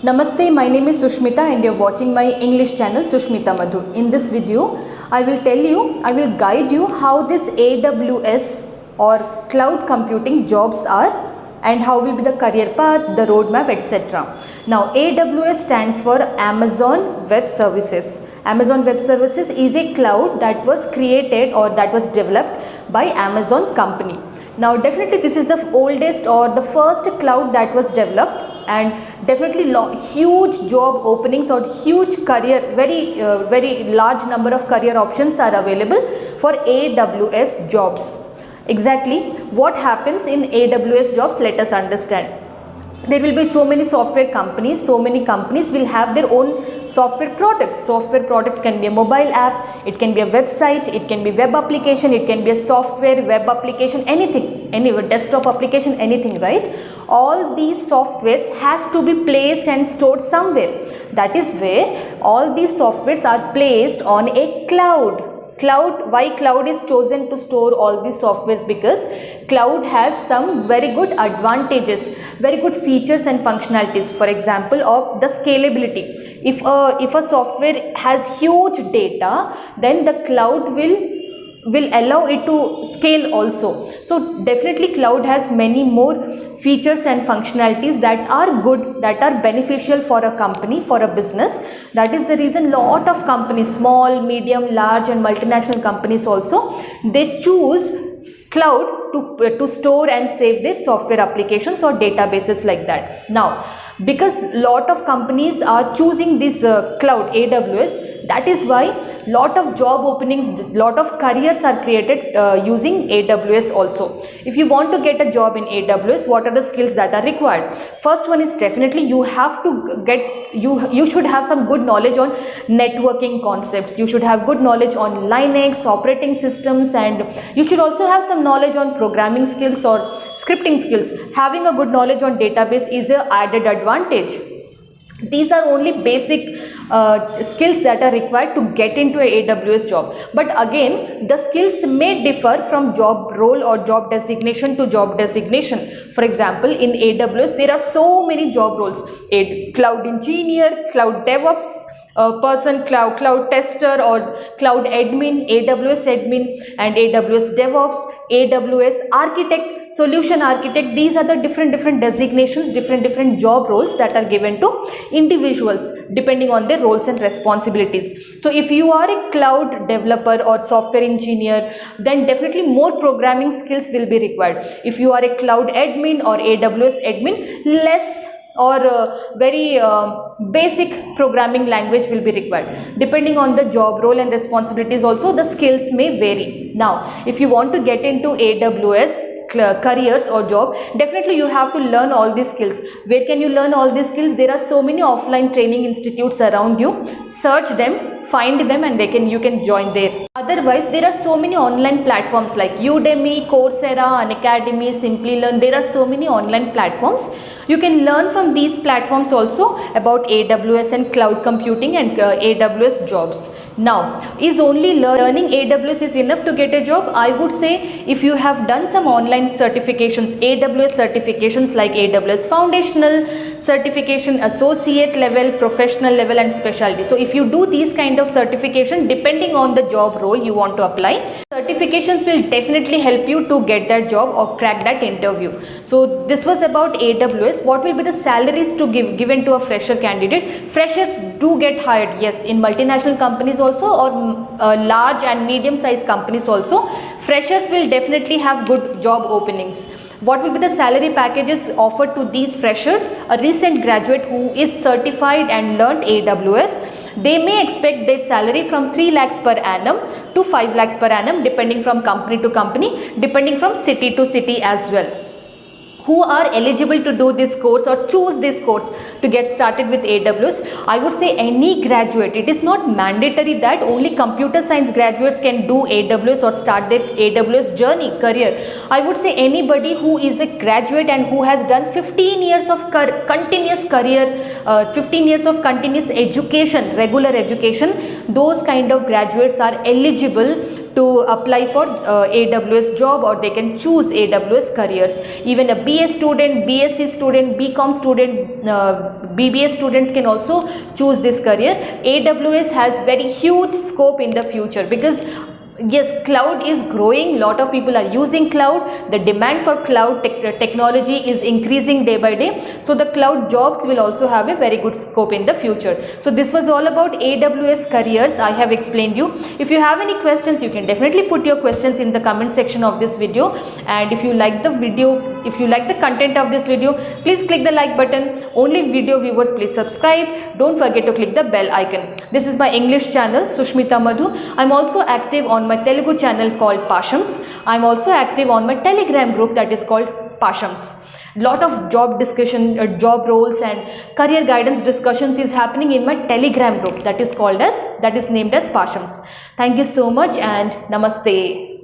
Namaste, my name is Sushmita and you're watching my English channel Sushmita Madhu. In this video, I will guide you how this AWS or cloud computing jobs are and how will be the career path, the roadmap, etc. Now, AWS stands for Amazon Web Services. Amazon Web Services is a cloud that was created or that was developed by Amazon company. Now, definitely this is the oldest or the first cloud that was developed, and definitely huge job openings or huge career, very large number of career options are available for AWS jobs. Exactly what happens in AWS jobs, let us understand. There will be so many software companies, so many companies will have their own software products. Software products can be a mobile app, it can be a website, it can be web application, it can be a software web application, anything, any desktop application, anything, right? All these softwares has to be placed and stored somewhere. That is where all these softwares are placed on a cloud. Why cloud is chosen to store all these softwares? Because cloud has some very good advantages, very good features and functionalities. For example, of the scalability. If a software has huge data, then the cloud will allow it to scale also. So definitely cloud has many more features and functionalities that are good, that are beneficial for a company, for a business. That is the reason lot of companies, small, medium, large and multinational companies also, they choose cloud to store and save their software applications or databases like that. Now, because lot of companies are choosing this cloud AWS, that is why lot of job openings, lot of careers are created using AWS also. If you want to get a job in AWS, what are the skills that are required? First one is definitely you have to get, you should have some good knowledge on networking concepts. You should have good knowledge on Linux, operating systems, and you should also have some knowledge on programming skills or scripting skills. Having a good knowledge on database is an added advantage. These are only basic skills that are required to get into an AWS job. But again, the skills may differ from job role or job designation to job designation. For example, in AWS, there are so many job roles. A cloud engineer, cloud DevOps person, cloud tester or cloud admin, AWS admin and AWS DevOps, AWS architect, solution architect. These are the different designations, different job roles that are given to individuals depending on their roles and responsibilities. So if you are a cloud developer or software engineer, then definitely more programming skills will be required. If you are a cloud admin or AWS admin, less or very basic programming language will be required. Depending on the job role and responsibilities also, the skills may vary. Now, if you want to get into AWS careers or job, definitely you have to learn all these skills. Where can you learn all these skills? There are so many offline training institutes around you. Search them, find them, and you can join there. Otherwise, there are so many online platforms like Udemy, Coursera, Unacademy, Simplilearn. There are so many online platforms. You can learn from these platforms also about AWS and cloud computing and AWS jobs. Now, is only learning AWS is enough to get a job? I would say if you have done some online certifications, AWS certifications like AWS Foundational certification, associate level, professional level and specialty. So if you do these kind of certification, depending on the job role you want to apply, certifications will definitely help you to get that job or crack that interview. So this was about AWS. What will be the salaries to given to a fresher candidate? Freshers do get hired, yes, in multinational companies also or large and medium sized companies also. Freshers will definitely have good job openings. What will be the salary packages offered to these freshers? A recent graduate who is certified and learned AWS, they may expect their salary from 3 lakhs per annum to 5 lakhs per annum, depending from company to company, depending from city to city as well. Who are eligible to do this course or choose this course to get started with AWS? I would say any graduate. It is not mandatory that only computer science graduates can do AWS or start their AWS journey, career. I would say anybody who is a graduate and who has done 15 years of continuous career, 15 years of continuous education, regular education, those kind of graduates are eligible to apply for AWS job, or they can choose AWS careers. Even a BA student, BSc student, BCom student, BBA students can also choose this career. AWS has very huge scope in the future, because yes, cloud is growing, lot of people are using cloud, the demand for cloud technology is increasing day by day, so the cloud jobs will also have a very good scope in the future. So this was all about AWS careers. I have explained you. If you have any questions, you can definitely put your questions in the comment section of this video, and if you like the video, if you like the content of this video, please click the like button. Only video viewers, please subscribe. Don't forget to click the bell icon. This is my English channel, Sushmita Madhu. I'm also active on my Telugu channel called Pashams. I'm also active on my Telegram group that is called Pashams. Lot of job discussion, job roles and career guidance discussions is happening in my Telegram group that is named as Pashams. Thank you so much and namaste.